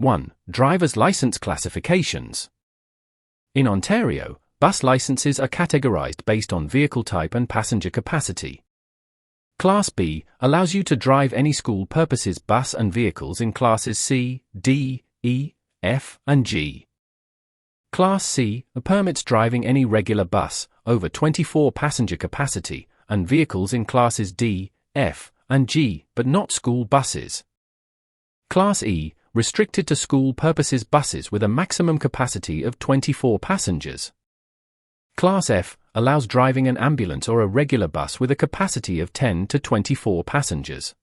1. Driver's license classifications. In Ontario, bus licenses are categorized based on vehicle type and passenger capacity. Class B allows you to drive any school purposes bus and vehicles in classes C, D, E, F, and G. Class C permits driving any regular bus over 24 passenger capacity and vehicles in classes D, F, and G, but not school buses. Class E restricted to school purposes buses with a maximum capacity of 24 passengers. Class F allows driving an ambulance or a regular bus with a capacity of 10 to 24 passengers.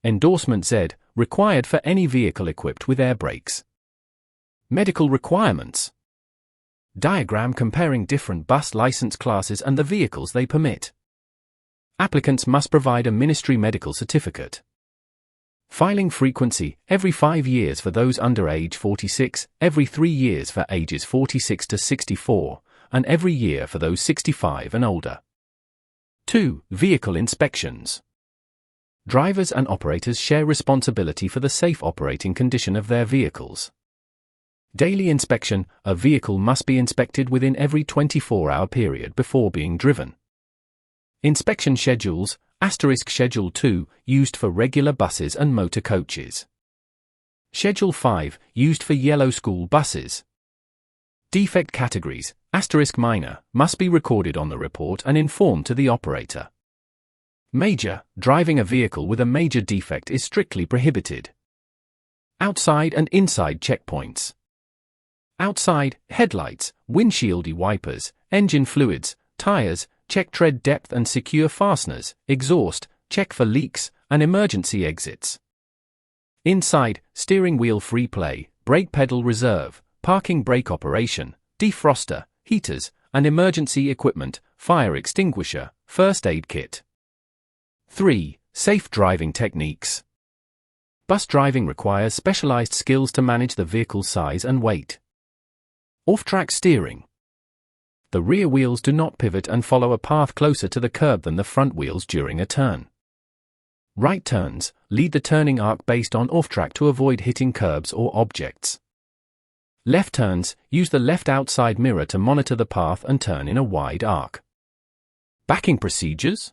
Endorsement Z required for any vehicle equipped with air brakes. Medical requirements. Diagram comparing different bus license classes and the vehicles they permit. Applicants must provide a ministry medical certificate. Filing frequency, every 5 years for those under age 46, every 3 years for ages 46 to 64, and every year for those 65 and older. 2. Vehicle inspections. Drivers and operators share responsibility for the safe operating condition of their vehicles. Daily inspection, a vehicle must be inspected within every 24-hour period before being driven. Inspection schedules, Schedule 2, used for regular buses and motor coaches. Schedule 5, used for yellow school buses. Defect categories, minor, must be recorded on the report and informed to the operator. Major, driving a vehicle with a major defect is strictly prohibited. Outside and inside checkpoints. Outside, headlights, windshield wipers, engine fluids, tires, check tread depth and secure fasteners, exhaust, check for leaks, and emergency exits. Inside, steering wheel free play, brake pedal reserve, parking brake operation, defroster, heaters, and emergency equipment, fire extinguisher, first aid kit. 3. Safe driving techniques. Bus driving requires specialized skills to manage the vehicle's size and weight. Off-track steering. The rear wheels do not pivot and follow a path closer to the curb than the front wheels during a turn. Right turns, lead the turning arc based on off-track to avoid hitting curbs or objects. Left turns, use the left outside mirror to monitor the path and turn in a wide arc. Backing procedures.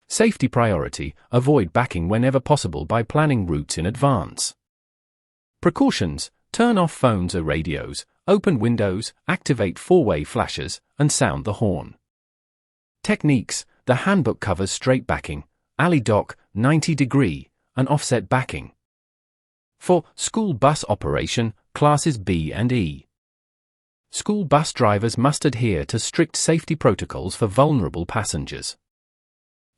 Safety priority, avoid backing whenever possible by planning routes in advance. Precautions, turn off phones or radios, open windows, activate four-way flashers, and sound the horn. Techniques, the handbook covers straight backing, alley dock, 90-degree, and offset backing. For school bus operation, classes B and E. School bus drivers must adhere to strict safety protocols for vulnerable passengers.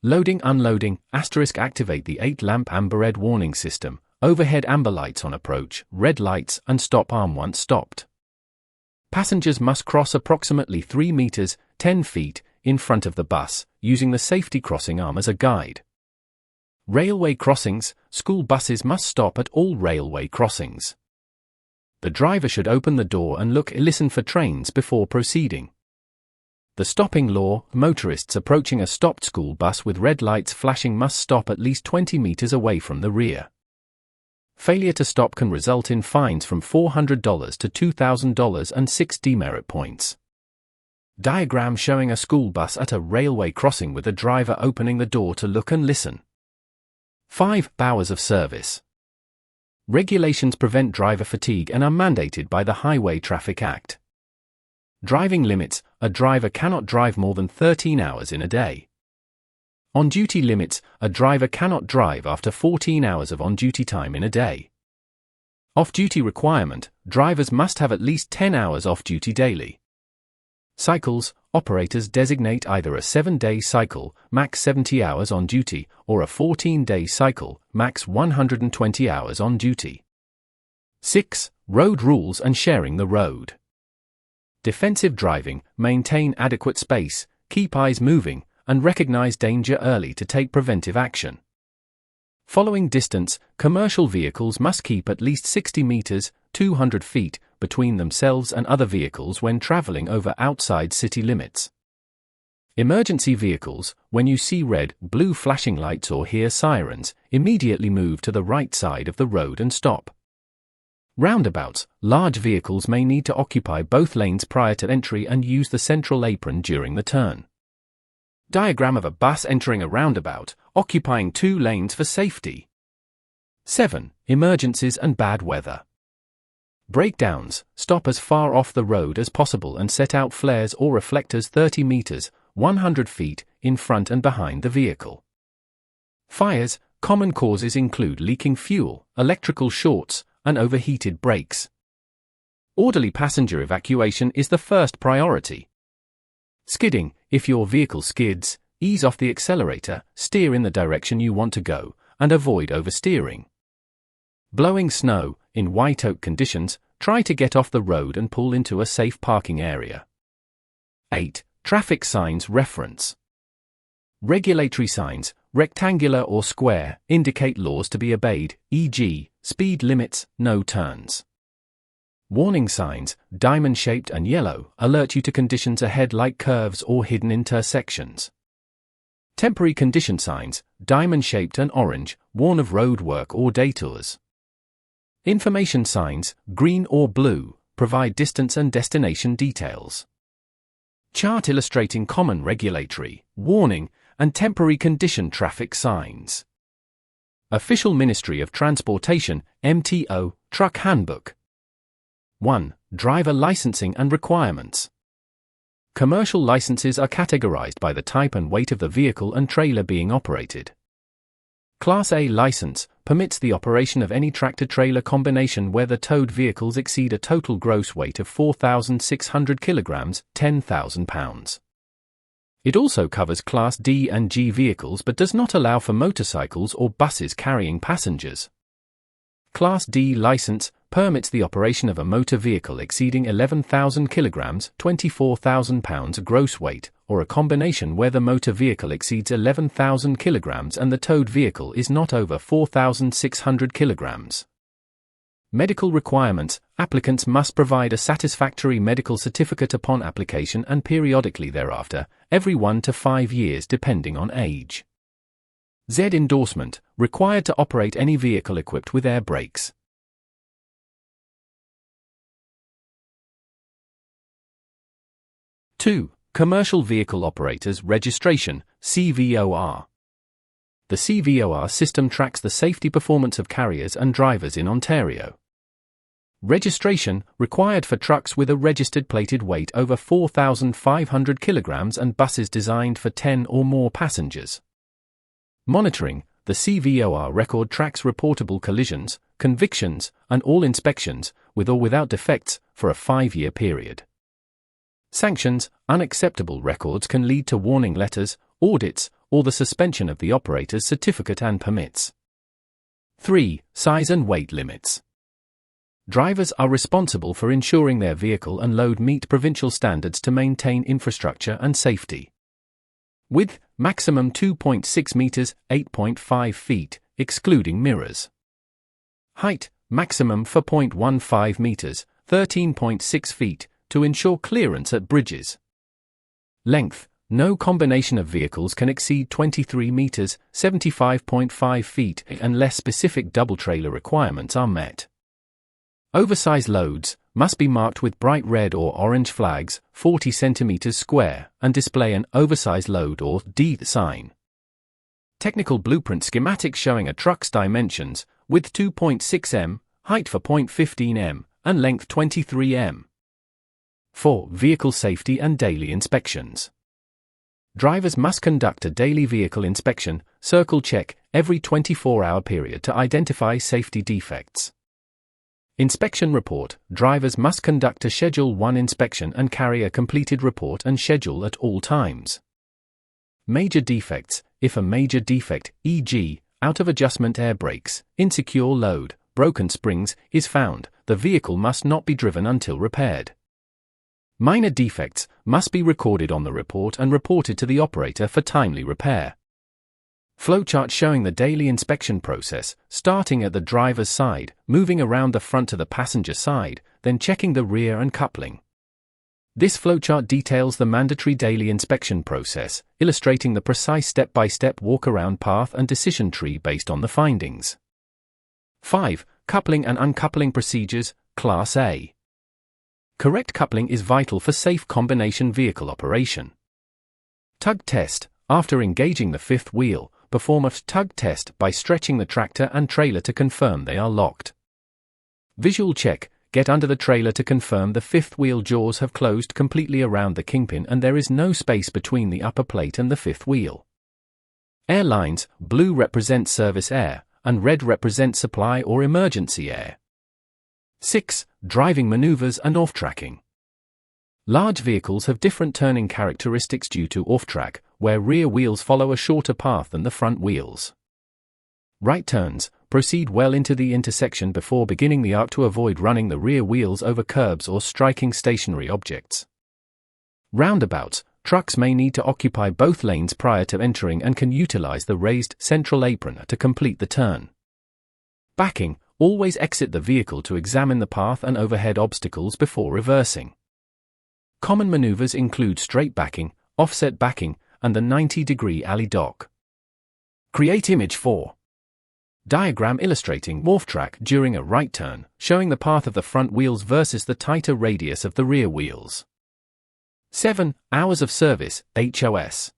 Loading unloading, activate the 8-lamp amber red warning system, overhead amber lights on approach, red lights, and stop arm once stopped. Passengers must cross approximately 3 meters, 10 feet, in front of the bus, using the safety crossing arm as a guide. Railway crossings, school buses must stop at all railway crossings. The driver should open the door and listen for trains before proceeding. The stopping law, motorists approaching a stopped school bus with red lights flashing must stop at least 20 meters away from the rear. Failure to stop can result in fines from $400 to $2,000 and 6 demerit points. Diagram showing a school bus at a railway crossing with a driver opening the door to look and listen. 5 hours of service. Regulations prevent driver fatigue and are mandated by the Highway Traffic Act. Driving limits, a driver cannot drive more than 13 hours in a day. On-duty limits, a driver cannot drive after 14 hours of on-duty time in a day. Off-duty requirement, drivers must have at least 10 hours off-duty daily. Cycles, operators designate either a 7-day cycle, max 70 hours on duty, or a 14-day cycle, max 120 hours on duty. 6. Road rules and sharing the road. Defensive driving, maintain adequate space, keep eyes moving, and recognize danger early to take preventive action. Following distance, commercial vehicles must keep at least 60 meters, 200 feet, between themselves and other vehicles when traveling over outside city limits. Emergency vehicles, when you see red, blue flashing lights or hear sirens, immediately move to the right side of the road and stop. Roundabouts, large vehicles may need to occupy both lanes prior to entry and use the central apron during the turn. Diagram of a bus entering a roundabout, occupying 2 lanes for safety. 7. Emergencies and bad weather. Breakdowns, stop as far off the road as possible and set out flares or reflectors 30 meters, 100 feet, in front and behind the vehicle. Fires, common causes include leaking fuel, electrical shorts, and overheated brakes. Orderly passenger evacuation is the first priority. Skidding, if your vehicle skids, ease off the accelerator, steer in the direction you want to go, and avoid oversteering. Blowing snow, in white oak conditions, try to get off the road and pull into a safe parking area. 8. Traffic signs reference. Regulatory signs, rectangular or square, indicate laws to be obeyed, e.g., speed limits, no turns. Warning signs, diamond-shaped and yellow, alert you to conditions ahead like curves or hidden intersections. Temporary condition signs, diamond-shaped and orange, warn of road work or detours. Information signs, green or blue, provide distance and destination details. Chart illustrating common regulatory, warning, and temporary condition traffic signs. Official Ministry of Transportation, MTO, Truck Handbook. 1. Driver licensing and requirements. Commercial licenses are categorized by the type and weight of the vehicle and trailer being operated. Class A license permits the operation of any tractor-trailer combination where the towed vehicles exceed a total gross weight of 4,600 kilograms, 10,000 pounds. It also covers Class D and G vehicles but does not allow for motorcycles or buses carrying passengers. Class D license permits the operation of a motor vehicle exceeding 11,000 kilograms, 24,000 pounds gross weight, or a combination where the motor vehicle exceeds 11,000 kilograms and the towed vehicle is not over 4,600 kilograms. Medical requirements. Applicants must provide a satisfactory medical certificate upon application and periodically thereafter, every 1 to 5 years depending on age. Z endorsement, required to operate any vehicle equipped with air brakes. Two. Commercial Vehicle Operators Registration, CVOR. The CVOR system tracks the safety performance of carriers and drivers in Ontario. Registration, required for trucks with a registered plated weight over 4,500 kilograms and buses designed for 10 or more passengers. Monitoring, the CVOR record tracks reportable collisions, convictions, and all inspections, with or without defects, for a 5-year period. Sanctions, unacceptable records can lead to warning letters, audits, or the suspension of the operator's certificate and permits. 3. Size and weight limits. Drivers are responsible for ensuring their vehicle and load meet provincial standards to maintain infrastructure and safety. Width, maximum 2.6 meters, 8.5 feet, excluding mirrors. Height, maximum 4.15 meters, 13.6 feet, to ensure clearance at bridges. Length, no combination of vehicles can exceed 23 meters, 75.5 feet, unless specific double trailer requirements are met. Oversized loads must be marked with bright red or orange flags, 40 centimeters square, and display an oversized load or D sign. Technical blueprint schematic showing a truck's dimensions, width 2.6 m, height 4.15 m, and length 23 m. 4. Vehicle safety and daily inspections. Drivers must conduct a daily vehicle inspection, circle check, every 24-hour period to identify safety defects. Inspection report. Drivers must conduct a Schedule 1 inspection and carry a completed report and schedule at all times. Major defects. If a major defect, e.g., out of adjustment air brakes, insecure load, broken springs, is found, the vehicle must not be driven until repaired. Minor defects must be recorded on the report and reported to the operator for timely repair. Flowchart showing the daily inspection process, starting at the driver's side, moving around the front to the passenger side, then checking the rear and coupling. This flowchart details the mandatory daily inspection process, illustrating the precise step-by-step walk-around path and decision tree based on the findings. 5. Coupling and uncoupling procedures, Class A. Correct coupling is vital for safe combination vehicle operation. Tug test. After engaging the fifth wheel, perform a tug test by stretching the tractor and trailer to confirm they are locked. Visual check. Get under the trailer to confirm the fifth wheel jaws have closed completely around the kingpin and there is no space between the upper plate and the fifth wheel. Air lines. Blue represents service air, and red represents supply or emergency air. 6. Driving maneuvers and off-tracking. Large vehicles have different turning characteristics due to off-track, where rear wheels follow a shorter path than the front wheels. Right turns. Proceed well into the intersection before beginning the arc to avoid running the rear wheels over curbs or striking stationary objects. Roundabouts. Trucks may need to occupy both lanes prior to entering and can utilize the raised central apron to complete the turn. Backing. Always exit the vehicle to examine the path and overhead obstacles before reversing. Common maneuvers include straight backing, offset backing, and the 90-degree alley dock. Create image 4. Diagram illustrating off-track during a right turn, showing the path of the front wheels versus the tighter radius of the rear wheels. 7. Hours of service, HOS.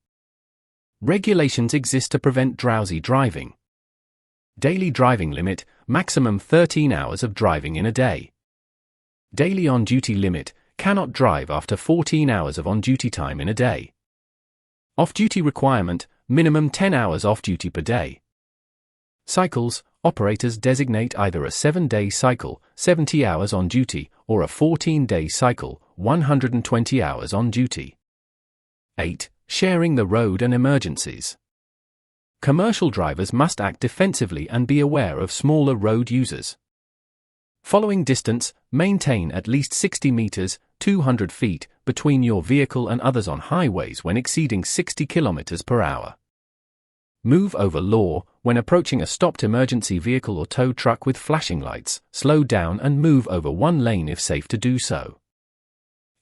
Regulations exist to prevent drowsy driving. Daily driving limit, maximum 13 hours of driving in a day. Daily on-duty limit, cannot drive after 14 hours of on-duty time in a day. Off-duty requirement, minimum 10 hours off-duty per day. Cycles, operators designate either a 7-day cycle, 70 hours on duty, or a 14-day cycle, 120 hours on duty. 8. Sharing the road and emergencies. Commercial drivers must act defensively and be aware of smaller road users. Following distance, maintain at least 60 meters, 200 feet, between your vehicle and others on highways when exceeding 60 kilometers per hour. Move over law. When approaching a stopped emergency vehicle or tow truck with flashing lights, slow down and move over one lane if safe to do so.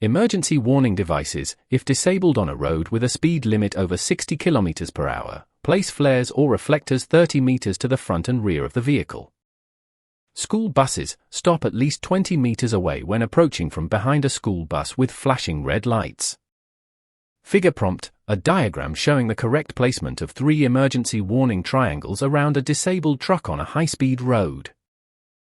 Emergency warning devices. If disabled on a road with a speed limit over 60 kilometers per hour, place flares or reflectors 30 meters to the front and rear of the vehicle. School buses. Stop at least 20 meters away when approaching from behind a school bus with flashing red lights. Figure prompt. A diagram showing the correct placement of 3 emergency warning triangles around a disabled truck on a high-speed road.